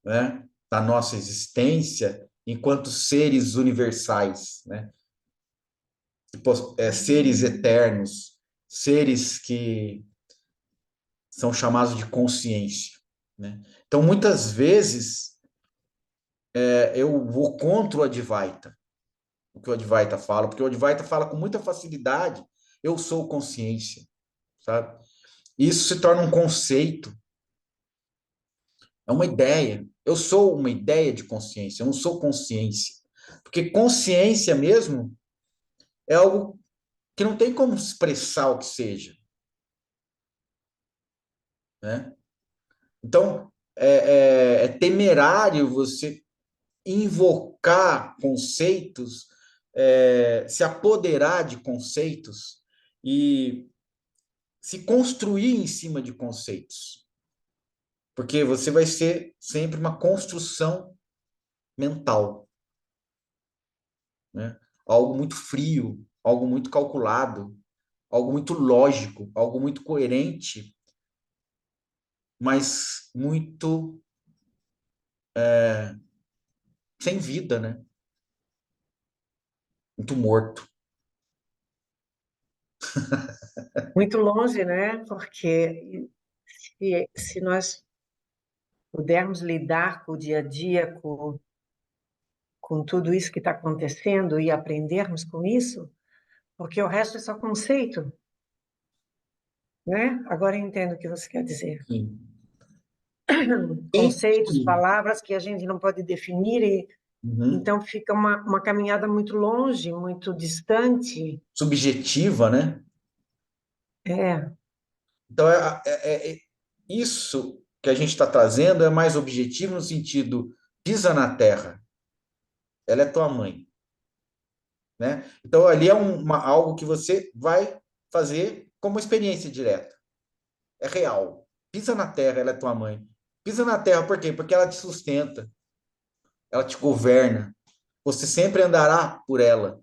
né, da nossa existência enquanto seres universais, né? Seres eternos, seres que são chamados de consciência, né? Então, muitas vezes, eu vou contra o Advaita, o que o Advaita fala, porque o Advaita fala com muita facilidade, eu sou consciência, sabe? Isso se torna um conceito, é uma ideia. Eu sou uma ideia de consciência, eu não sou consciência. Porque consciência mesmo é algo que não tem como expressar o que seja, né? Então, é temerário você invocar conceitos, se apoderar de conceitos e se construir em cima de conceitos. Porque você vai ser sempre uma construção mental, né? Algo muito frio, algo muito calculado, algo muito lógico, algo muito coerente, mas muito sem vida, né? Muito morto. Muito longe, né? Porque se nós pudermos lidar com o dia a dia, com tudo isso que está acontecendo e aprendermos com isso, porque o resto é só conceito, né? Agora eu entendo o que você quer dizer. Sim. Conceitos, palavras que a gente não pode definir, e Uhum. então fica uma caminhada muito longe, muito distante. Subjetiva, né? É, Então, isso que a gente está trazendo é mais objetivo no sentido, pisa na terra, ela é tua mãe, né? Então, ali é algo que você vai fazer como experiência direta. É real. Pisa na terra, ela é tua mãe. Pisa na terra, por quê? Porque ela te sustenta, ela te governa. Você sempre andará por ela.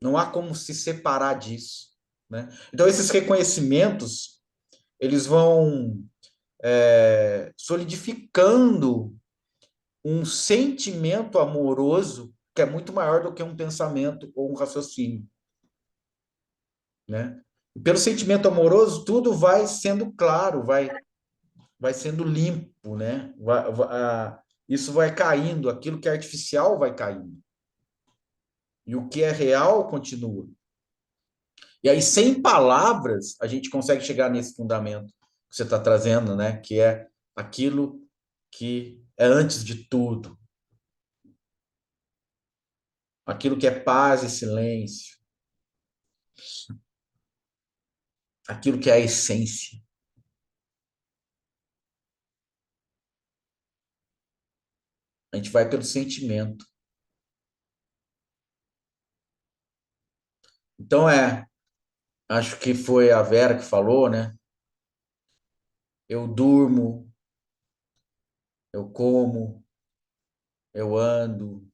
Não há como se separar disso, né? Então, esses reconhecimentos, eles vão solidificando um sentimento amoroso que é muito maior do que um pensamento ou um raciocínio, né? E pelo sentimento amoroso, tudo vai sendo claro, vai sendo limpo, né? Isso vai caindo, aquilo que é artificial vai caindo. E o que é real continua. E aí, sem palavras, a gente consegue chegar nesse fundamento que você está trazendo, né? Que é aquilo que é antes de tudo, aquilo que é paz e silêncio, aquilo que é a essência. A gente vai pelo sentimento. Então, acho que foi a Vera que falou, né? Eu durmo, eu como, eu ando,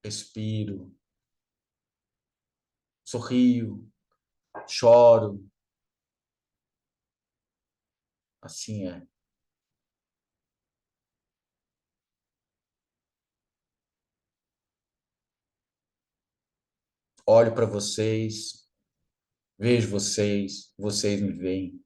respiro, sorrio, choro. Assim é. Olho para vocês, vejo vocês, vocês me veem.